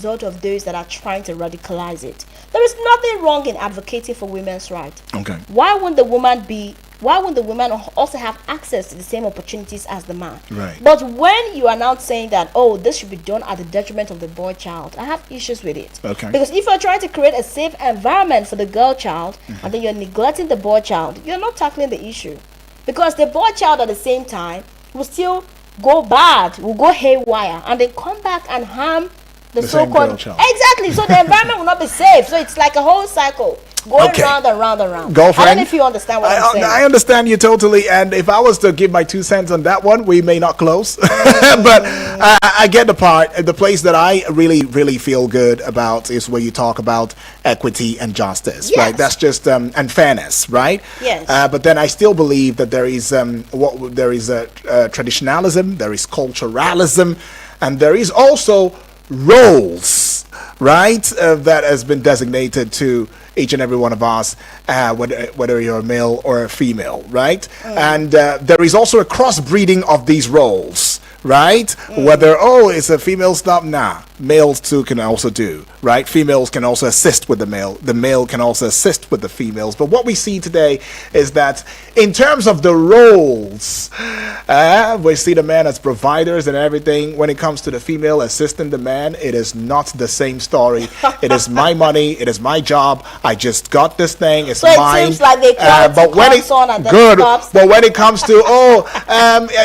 result of those that are trying to radicalize it. There is nothing wrong in advocating for women's rights. Okay. Why wouldn't the woman also have access to the same opportunities as the man? Right. But when you are now saying that, oh, this should be done at the detriment of the boy child, I have issues with it. Okay. Because if you're trying to create a safe environment for the girl child, and then you're neglecting the boy child, you're not tackling the issue. Because the boy child at the same time will still go bad, will go haywire, and then come back and harm the same so-called girl child. Exactly. So the environment will not be safe. So it's like a whole cycle going round and round and round. Girlfriend, I don't know if you understand what I'm saying. I understand you totally, and if I was to give my 2 cents on that one, we may not close. But I get the part. The place that I really feel good about is where you talk about equity and justice, Yes. right? That's just and fairness, right? Yes. But then I still believe that there is traditionalism, there is culturalism, and there is also roles, right? That has been designated to each and every one of us, whether you're a male or a female, right? And there is also a crossbreeding of these roles, right? Whether, it's a female stuff, males too can also do, right? Females can also assist with the male can also assist with the females. But what we see today is that in terms of the roles, we see the man as providers and everything. When it comes to the female assisting the man, it is not the same story. It is my money, it is my job, I just got this thing, it's So it mine. seems like they count but when it on and then good, stops. but when it comes to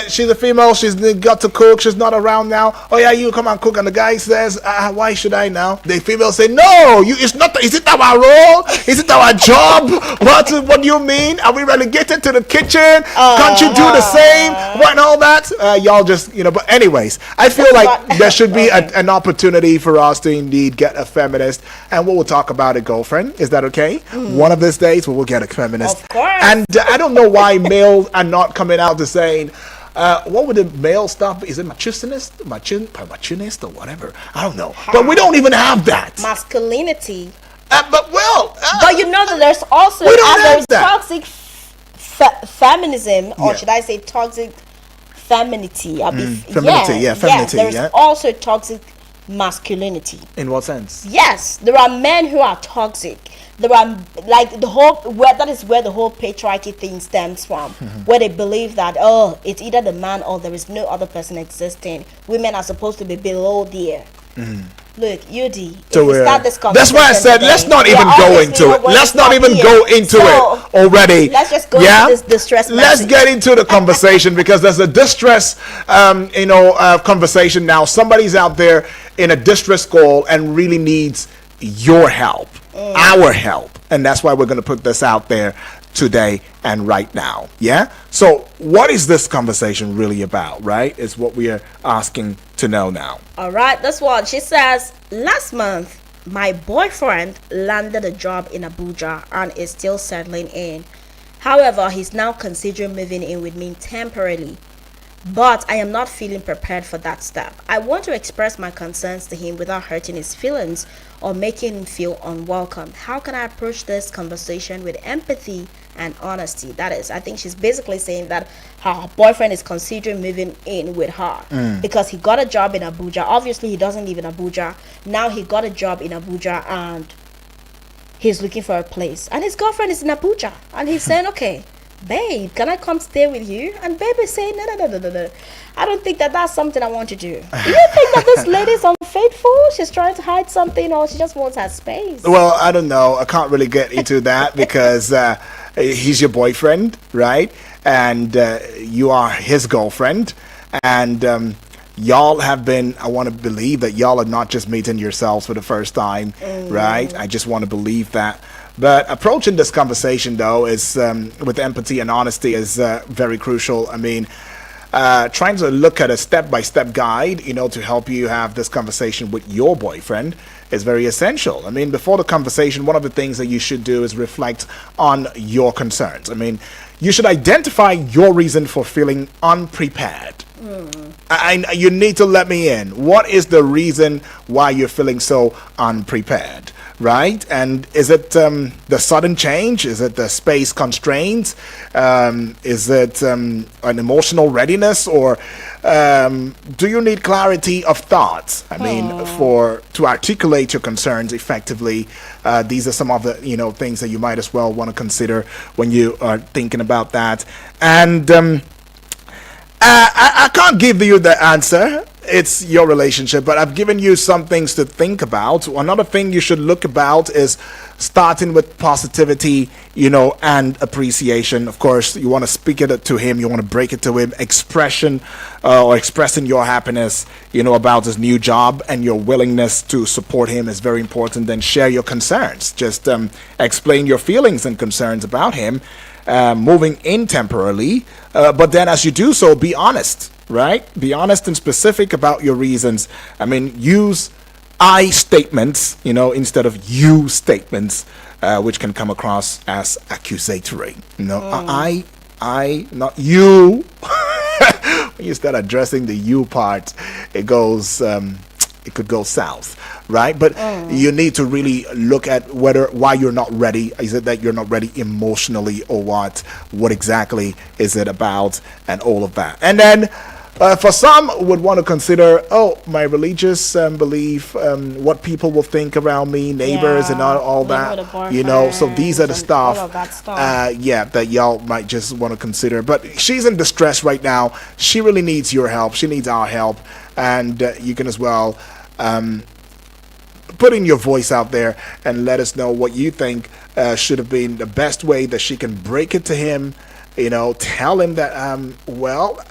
she's a female, she's got to cook, she's not around now. Oh yeah, you come and cook, and the guy says, why should I now? The female say, no, it's not. Is it our role? Is it our job? What do you mean? Are we relegated to the kitchen? Can't you do the same? What and all that? Y'all just But anyways, I feel like there should be an opportunity for us to indeed get a feminist, and we'll talk about it, girlfriend. Is that okay? One of these days we will get a feminist. Of course. And I don't know why males are not coming out to saying, what would the male stuff? Is it machinist or whatever? I don't know. But we don't even have that. Masculinity. But you know that there's also we don't have there's that. toxic feminism, or should I say toxic femininity? Femininity. There's also toxic masculinity. In what sense? Yes, there are men who are toxic. There are that is where the whole patriarchy thing stems from, where they believe that it's either the man or there is no other person existing. Women are supposed to be below there. Look, UD, So if we start this that's why I said today, let's not we even are go obviously into not it. going Let's to not stop even here. go into it already. Let's just go into this distress Let's message. get into the conversation, because there's a distress conversation now. Somebody's out there in a distress call and really needs your help, our help, and that's why we're going to put this out there today and right now. So what is this conversation really about, right? Is what we are asking to know now. All right, that's what she says. Last month, my boyfriend landed a job in Abuja and is still settling in. However, he's now considering moving in with me temporarily. But I am not feeling prepared for that step. I want to express my concerns to him without hurting his feelings or making him feel unwelcome. How can I approach this conversation with empathy and honesty? That is, I think she's basically saying that her boyfriend is considering moving in with her because he got a job in Abuja. Obviously, he doesn't live in Abuja. Now he got a job in Abuja and he's looking for a place. And his girlfriend is in Abuja. And he's saying, okay, babe, can I come stay with you? And babe is saying, no. I don't think that's something I want to do. Do you think that this lady's unfaithful? She's trying to hide something, or she just wants her space? Well, I don't know. I can't really get into that because he's your boyfriend, right? And you are his girlfriend. And y'all have been, I want to believe that y'all are not just meeting yourselves for the first time, right? I just want to believe that. But approaching this conversation, though, is with empathy and honesty is very crucial. I mean, trying to look at a step-by-step guide, to help you have this conversation with your boyfriend is very essential. I mean, before the conversation, one of the things that you should do is reflect on your concerns. I mean, you should identify your reason for feeling unprepared. You need to let me in. What is the reason why you're feeling so unprepared? right? And is it the sudden change? Is it the space constraints? Is it an emotional readiness, or do you need clarity of thoughts? I mean, for to articulate your concerns effectively. These are some of the things that you might as well want to consider when you are thinking about that. And I can't give you the answer. It's your relationship, but I've given you some things to think about. Another thing you should look about is starting with positivity, and appreciation. Of course, you want to speak it to him. You want to break it to him. Expression or expressing your happiness, about his new job and your willingness to support him is very important. Then share your concerns. Just explain your feelings and concerns about him moving in temporarily. But then as you do so, be honest. Right? Be honest and specific about your reasons. I mean, use I statements, instead of you statements, which can come across as accusatory. I, not you. When you start addressing the you part, it could go south, right? But you need to really look at why you're not ready. Is it that you're not ready emotionally, or what? What exactly is it about, and all of that? And then for some would want to consider, my religious belief, what people will think around me, neighbors, and all that. So these are the stuff, that y'all might just want to consider. But she's in distress right now. She really needs your help. She needs our help. And you can as well put in your voice out there and let us know what you think should have been the best way that she can break it to him. Tell him that,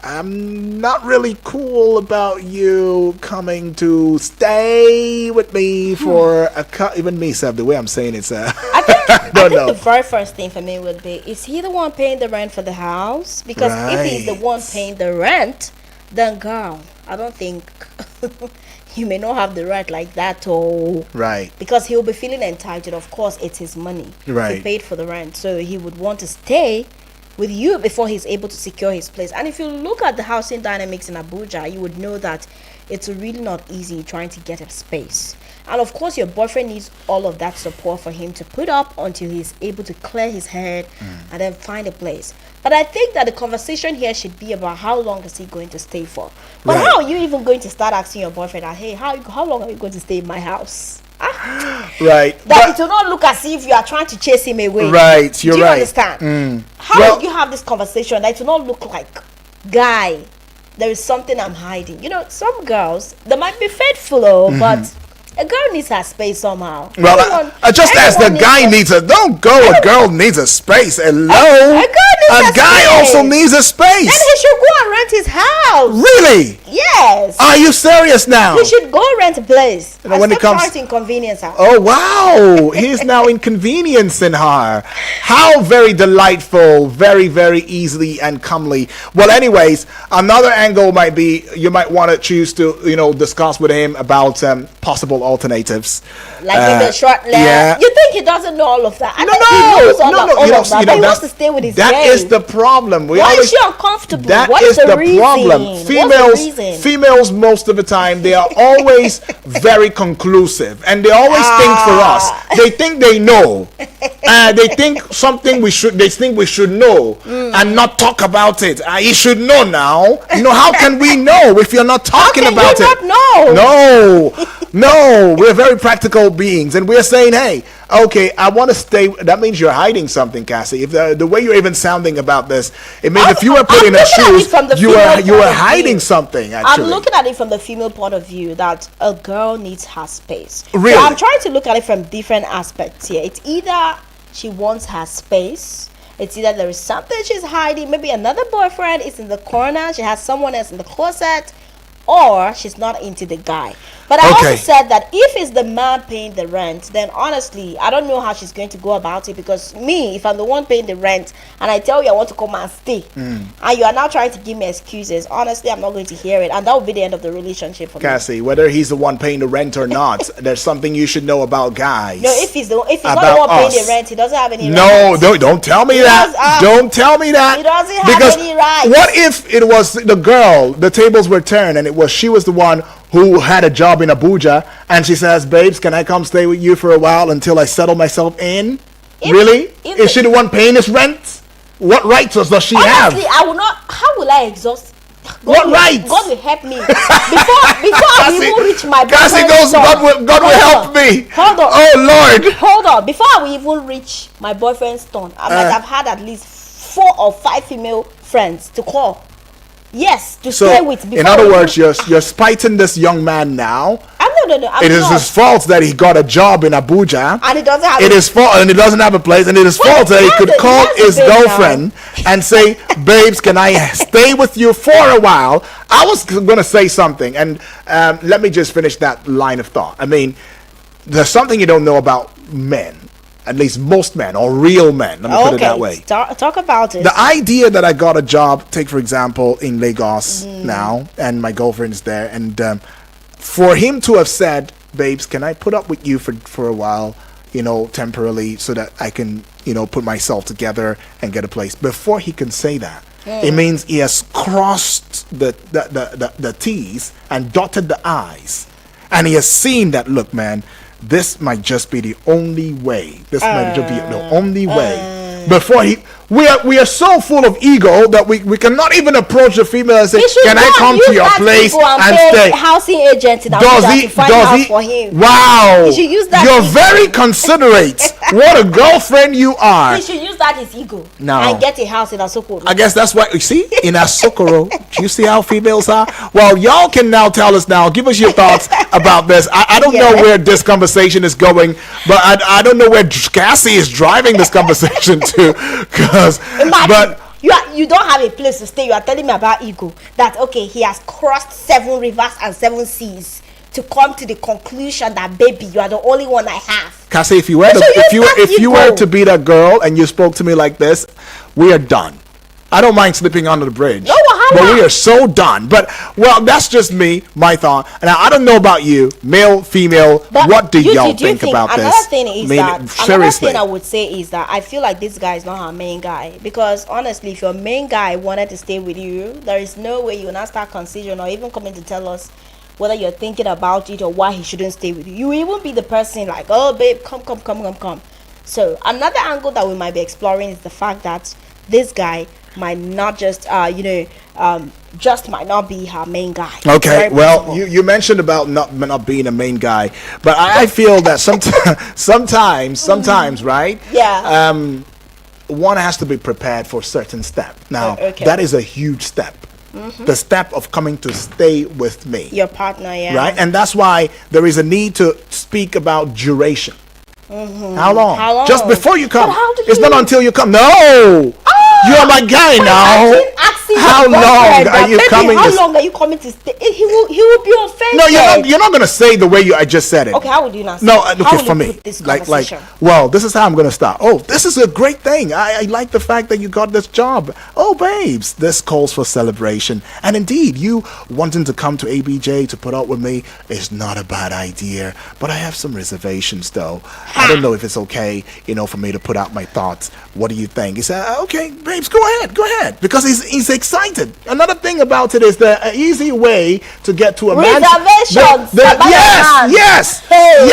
I'm not really cool about you coming to stay with me for even me, Seb, the way I'm saying it's, I think the very first thing for me would be, is he the one paying the rent for the house? Because if he's the one paying the rent, then girl, I don't think you may not have the right like that, or right, because he'll be feeling entitled. Of course, it's his money. Right. He paid for the rent, so he would want to stay with you before he's able to secure his place. And if you look at the housing dynamics in Abuja, you would know that it's really not easy trying to get a space. And of course, your boyfriend needs all of that support for him to put up until he's able to clear his head and then find a place. But I think that the conversation here should be about how long is he going to stay for. But Right. how are you even going to start asking your boyfriend, hey, how long are you going to stay in my house? Right. That it will not look as if you are trying to chase him away. Right, you're Do you right. understand? How Well- would you have this conversation that it will not look like, guy, there is something I'm hiding? Some girls, they might be faithful, but a girl needs her space somehow. Well, Everyone- just as the everyone guy needs needs don't go, a girl needs a space. Hello. a girl needs A a guy space. also needs a then space. he should go and rent his house. Really? Yes. Are you serious now? He should go rent a place. know, when it Stop comes- trying to inconvenience her. Oh, wow. He's now inconveniencing her. How very delightful. Very, very easily and comely. Well, anyways, another angle might be you might want to choose to, discuss with him about possible alternatives. Like in the short left. yeah. You think he doesn't know all of that? I No, think he knows all no. of that. But he wants to stay with his That gang. is the problem. Why is she uncomfortable? That What is is the the reason? problem. What's the reason? Females, most of the time, they are always very conclusive, and they always think for us. They think they know. They think something They think we should know and not talk about it. You should know now. How can we know if you're not talking How can about you it? not know? No. We're very practical beings, and we're saying, hey, okay, I want to stay. That means you're hiding something, Cassie. If the way you're even sounding about this, it means if you were put I'm in her looking at it shoes, from the you female were point of hiding view. something. Actually, I'm looking at it from the female point of view that a girl needs her space. Really? So I'm trying to look at it from different aspects here. It's either she wants her space. It's either there is something she's hiding. Maybe another boyfriend is in the corner. She has someone else in the closet. Or she's not into the guy. But I Okay. also said that if it's the man paying the rent, then honestly, I don't know how she's going to go about it. Because me, if I'm the one paying the rent and I tell you I want to come and stay, and you are now trying to give me excuses, honestly, I'm not going to hear it. And that will be the end of the relationship for me. Cassie, whether he's the one paying the rent or not, there's something you should know about guys. No, if he's not the About one paying us. the rent, he doesn't have any No, rights. don't tell me He that. does, Don't tell me that. he doesn't have Because any rights. what if it was the girl, the tables were turned, and she was the one who had a job in Abuja, and she says, babes, can I come stay with you for a while until I settle myself in? If- Really? if Is she the one paying this rent? What rights does she have? Honestly, I will not. How will I exhaust? What will, rights? God will help me before I will even reach my Cassie boyfriend's goes, turn. God will help me. Hold on. Oh, Lord. Hold on. Before I will even reach my boyfriend's turn, I might have had at least 4 or 5 female friends to call. Yes, to stay with. In before other we words, even- you're spiting this young man now. no. I'm It is not. his fault that he got a job in Abuja. And he doesn't have. It is fault, and he doesn't have a place, and it is Well, fault that he he could has a- call he has a his babe girlfriend and say, "Babes, can I stay with you for a while?" I was gonna say something, and let me just finish that line of thought. I mean, there's something you don't know about men, at least most men or real men. Let me put it that way. Talk about it. The idea that I got a job, take for example, in Lagos now, and my girlfriend is there, and for him to have said, babes, can I put up with you for a while, temporarily, so that I can, put myself together and get a place. Before he can say that, it means he has crossed the T's and dotted the I's. And he has seen that, look, man, this might just be the only way. This might just be the only way. Before we are so full of ego that we cannot even approach the female and say, can I come to your place and stay? Housing agent in Abuja to find house for him. Wow. He should use that You're ego. very considerate. What a girlfriend you are. He should use that his ego No. and get a house in Asokoro. I guess that's why, you see, in Asokoro, do you see how females are? Well, y'all can now tell us now, give us your thoughts about this. I don't know where this conversation is going, but I don't know where Cassie is driving this conversation to, Imagine, you don't have a place to stay. You are telling me about ego. That, okay, he has crossed 7 rivers and 7 seas to come to the conclusion that, baby, you are the only one I have. Cassie, if you were to be that girl and you spoke to me like this, we are done. I don't mind sleeping under the bridge. No, how but not? we are so done. But, well, that's just me, my thought. And I don't know about you, male, female. But what do y'all do you think about another this? Thing is another thing I would say is that I feel like this guy is not our main guy, because honestly, if your main guy wanted to stay with you, there is no way you will not start considering or even coming to tell us whether you're thinking about it or why he shouldn't stay with you. You will even be the person like, oh babe, come. So another angle that we might be exploring is the fact that this guy might not just just might not be her main guy. Okay, Very well, possible. you mentioned about not being a main guy, but I feel that sometimes, right? Yeah. One has to be prepared for certain step. Now, Okay. that is a huge step. The step of coming to stay with me, Your partner, yeah. right? And that's why there is a need to speak about duration. How long? How long? Just before you come. But how do It's not you- until you come. No. You're my guy now. Asking How your long boyfriend are that, you "Baby, coming? How to long are you coming to stay?" He will be offended. No, you're not gonna say the way I just said it. Okay, how would you not? No, say it? How okay, will for you me, put this like, conversation? well, this is how I'm gonna start. Oh, this is a great thing. I like the fact that you got this job. Oh, babes, this calls for celebration. And indeed, you wanting to come to ABJ to put up with me is not a bad idea. But I have some reservations, though. I don't know if it's okay, for me to put out my thoughts. What do you think? He said, okay, babes, go ahead, because he's excited. Another thing about it is the easy way to get to a man's Reservations. yes. Hey.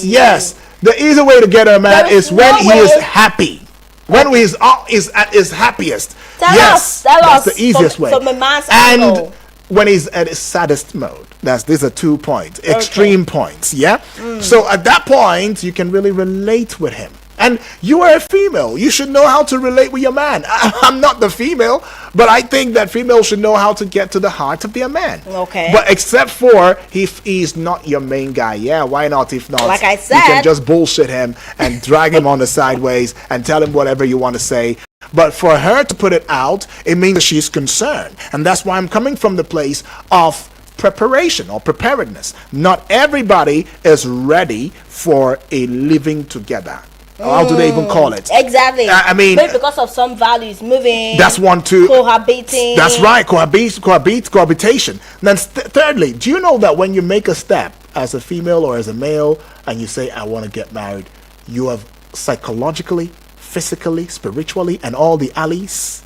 Yes. The easy way to get a man There is is when no he is way. happy. When he is at his happiest. Tell yes. us That's the easiest way. from a man's and angle. when he's at his saddest mode. These are 2 points. Extreme points. Yeah. So at that point, you can really relate with him. And you are a female. You should know how to relate with your man. I'm not the female, but I think that females should know how to get to the heart of their man. Okay. But except for if he's not your main guy. Yeah, why not? If not, Like I you can said. just bullshit him and drag him on the sideways and tell him whatever you want to say. But for her to put it out, it means that she's concerned. And that's why I'm coming from the place of preparation or preparedness. Not everybody is ready for a living together. How do they even call it? Exactly. I mean, maybe because of some values moving. that's one too. Cohabiting. That's right. Cohabitation. Then thirdly, do you know that when you make a step as a female or as a male and you say, I want to get married, you have psychologically, physically, spiritually, and all the alleys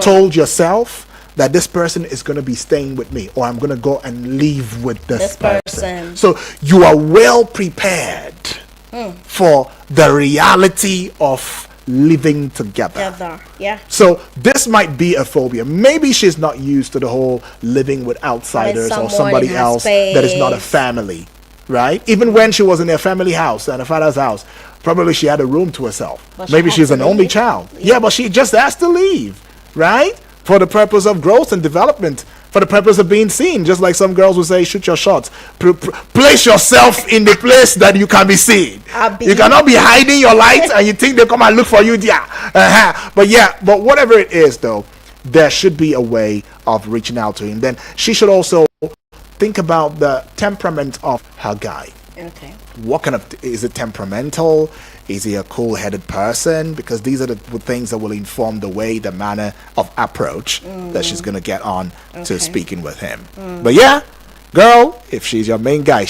told yourself that this person is going to be staying with me, or I'm going to go and live with this person. So you are well prepared for the reality of living together. Yeah. So this might be a phobia. Maybe she's not used to the whole living with outsiders or somebody else that is not a family, right? Even when she was in her family house and her father's house, probably she had a room to herself. Maybe she's an only child. Yeah, but she just has to leave, right? For the purpose of growth and development, for the purpose of being seen. Just like some girls would say, shoot your shots. Place yourself in the place that you can be seen. You cannot be hiding your light and you think they come and look for you there. But whatever it is, though, there should be a way of reaching out to him. Then she should also think about the temperament of her guy. Okay. What kind of, is it temperamental? Is he a cool-headed person? Because these are the things that will inform the manner of approach that she's going to get on to speaking with him. But yeah, girl, if she's your main guy,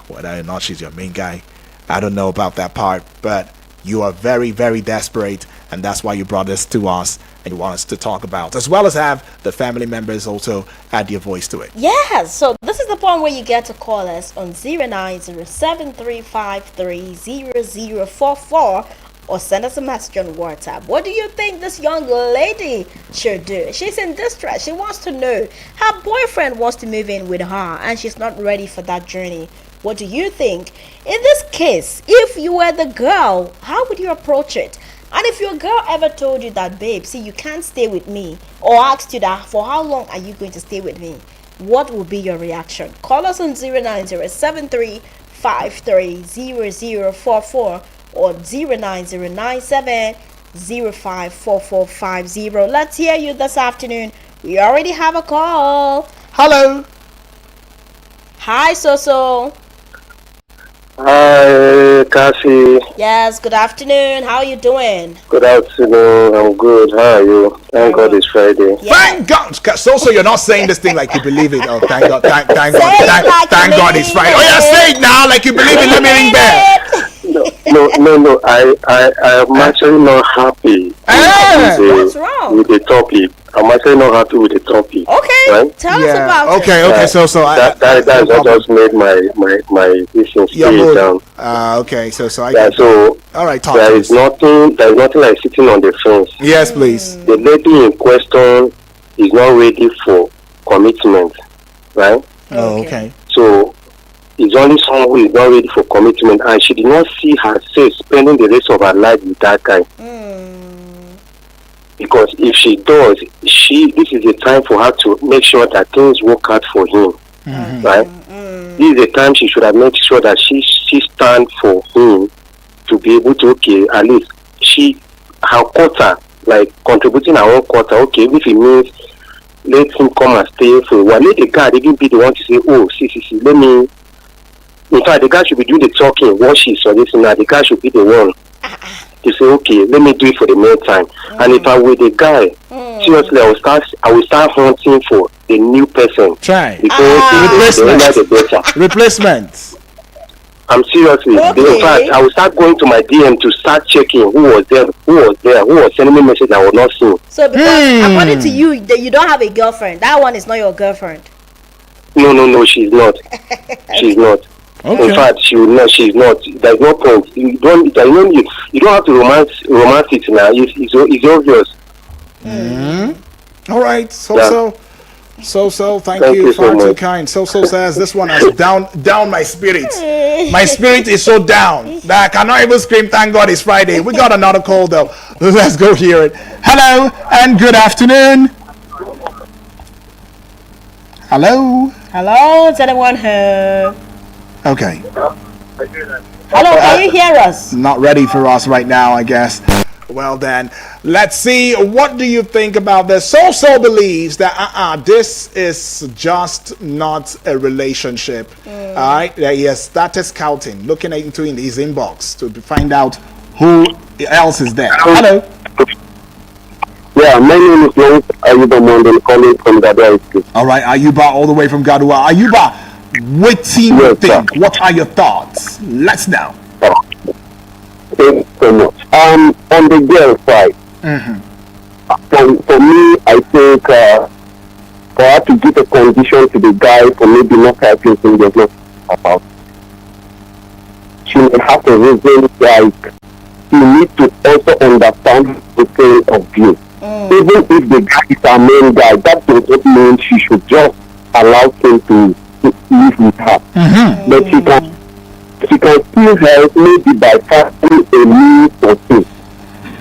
whether or not she's your main guy, I don't know about that part, but you are very, very desperate, and that's why you brought this to us and you want us to talk about, as well as have the family members also add your voice to it. Yeah, so this is the point where you get to call us on 090735300044 or send us a message on WhatsApp. What do you think this young lady should do? She's in distress. She wants to know. Her boyfriend wants to move in with her and she's not ready for that journey. What do you think? In this case, if you were the girl, how would you approach it? And if your girl ever told you that, babe, see, you can't stay with me, or asked you that, for how long are you going to stay with me? What will be your reaction? Call us on 09073530044 or 09097054450. Let's hear you this afternoon. We already have a call. Hello. Hi, Soso. Hi, Cassie. Yes, good afternoon. How are you doing? Good afternoon. I'm good. How are you? Thank God it's Friday. Yeah. Thank God. So you're not saying this thing like you believe it. Oh, thank God. Thank God. Thank God it's Friday. Oh, yeah, say it now like you believe it. Let me ring bell. No. I'm actually not happy What's wrong? with the topic. I'm actually not happy with the topic. Okay, right? tell us about it. Okay. So that's what just made my vision stay down. Okay. So I Yeah. So all right. Talk. there is nothing like sitting on the fence. Yes, please. The lady in question is not ready for commitment, right? Oh, okay. So it's only someone who is not ready for commitment, and she did not see herself spending the rest of her life with that guy. Because if she does, this is the time for her to make sure that things work out for him, right? This is the time she should have made sure that she stands for him to be able to, at least her quarter, like contributing her own quarter, if it means let him come and stay for a while, let the guy even be the one to say, oh, see, let me. In fact, the guy should be doing the talking. What she's suggesting now, the guy should be the one to say, okay, let me do it for the meantime. And if I'm with the guy, seriously, I will start hunting for the new person. Try. Because the better. Replacement. I'm seriously. Okay. In fact, I will start going to my DM to start checking who was sending me message I was not seeing. So because according to you, you don't have a girlfriend. That one is not your girlfriend. No, she's not. She's not. Okay. In fact, she's not. There's no point. You don't have to romance it now. It's obvious. All right. So thank you, so far too much. kind. So says this one has down my spirit. My spirit is so down that I cannot even scream, thank God it's Friday. We got another call though. Let's go hear it. Hello and good afternoon. Hello. Is anyone here? Okay. Hello, can you hear us? Not ready for us right now, I guess. Well then, let's see. What do you think about this? So believes that this is just not a relationship. All right, he has started scouting, looking into his inbox to find out who else is there. Hello. Yeah, my name is Lawrence Ayuba Mondel, calling from Gadua. All right, Ayuba, all the way from Gadua. Ayuba, what do you think? Sir. What are your thoughts? Let's know. Thank you so much. On the girl side, I for me, I think for her to give a condition to the guy for maybe not helping him, there's no about. She may have a reason like you need to also understand the point of view. Even if the guy is a main guy, that does not mean she should just allow him to live with her. But she can still help maybe by finding a means or two.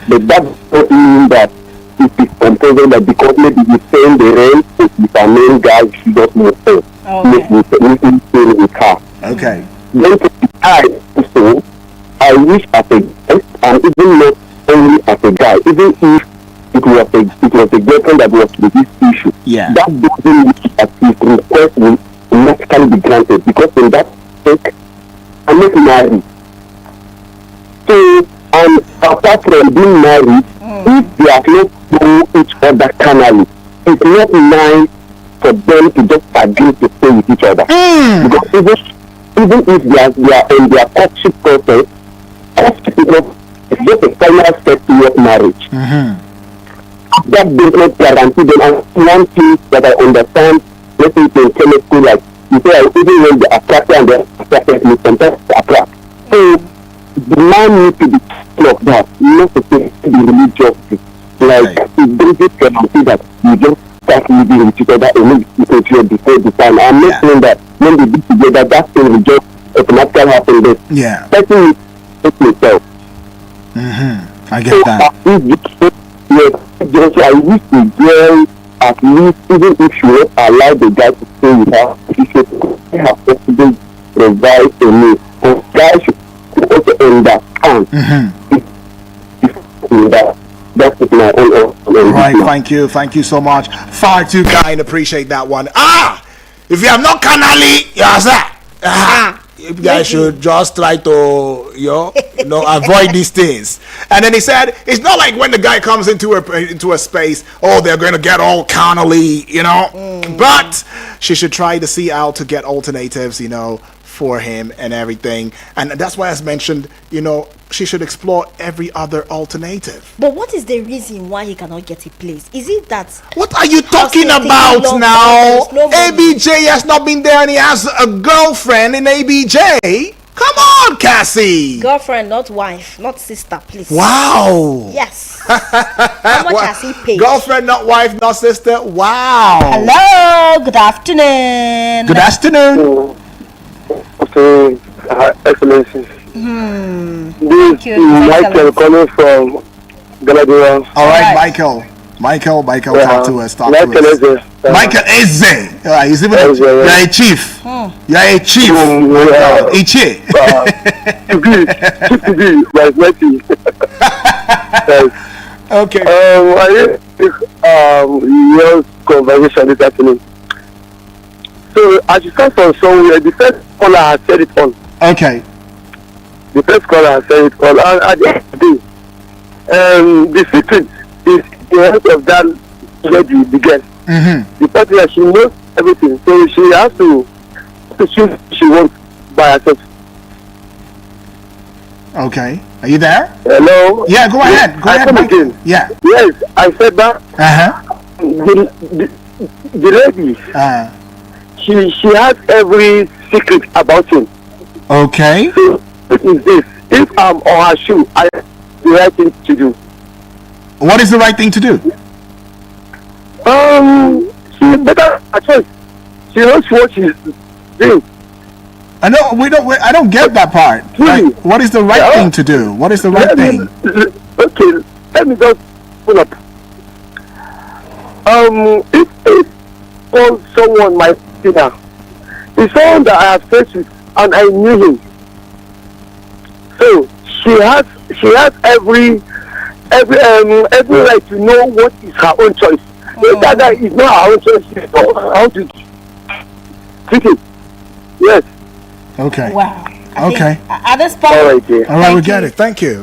But that does not mean that it is composing that because maybe he's paying the rent, if he's a main guy, she does not pay. Maybe stay with her. Okay. Then to the guy also, I wish as a guest, and even not only as a guy, even if it was a girlfriend that was with this issue, that doesn't mean that his request will automatically be granted, because in that case, I'm not married. So, and apart from being married, if they have not known each other carnally, it's not nice for them to just agree to stay with each other. Because even if they are in their courtship process, courtship is not, it's just a final step towards marriage. That does not guarantee them. And one thing that I understand, let's say in chemistry, like you say, even when they attract and they attract, sometimes they attract. So the man needs to be careful of that, not to say the religious thing. Like it doesn't guarantee that you just start living with each other and with you before the time. I'm not saying that when they be together, that thing will just automatically happen. But person needs to take myself. I get that. Yes, just I wish the girl, at least, even if she won't allow the guy to stay with her, she should have possibly provide for me. The guy should also understand. That's my own. Right, thank you so much. Far too kind, appreciate that one. If you have not carnally, you guys should just try to avoid these things. And then he said it's not like when the guy comes into a space, they're going to get all carnally, but she should try to see how to get alternatives, for him and everything. And that's why, as mentioned, she should explore every other alternative. But what is the reason why he cannot get a place? Is it that... What are you talking about now? ABJ has not been there and he has a girlfriend in ABJ. Come on, Cassie. Girlfriend, not wife, not sister, please. Wow. Yes. How much has he paid? Girlfriend, not wife, not sister. Wow. Hello. Good afternoon. Good afternoon. Okay, Excellencies. This is Michael calling from Galadriel. All right, Michael, talk to us. Michael Eze. He's even you're a chief. You're a chief. Ichi. To be, like Matthew. Okay. I think your conversation this afternoon. So as you come from somewhere, the first caller has said it all. Okay. The first caller has said it all. And at the end of the day, the secret is the head of that lady, the girl. The person that she knows everything. So she has to choose what she wants by herself. Okay. Are you there? Hello? Yeah, go ahead. Go ahead. Again. Yeah. Yes, I said that. The lady. She has every secret about him. Okay. So what is this? If I'm on her shoe, I have the right thing to do. What is the right thing to do? She better a choice. She knows what she's doing. I know I don't get that part. Really? Like, what is the right thing to do? What is the right thing? Okay, let me just pull up. If someone might see her, it's someone that I have searched with and I knew him. So she has every right to know what is her own choice. If that guy is not her own choice, how to treat it. Yes. Okay. Wow. Okay. At this point, all right, all right, we get it. Thank you.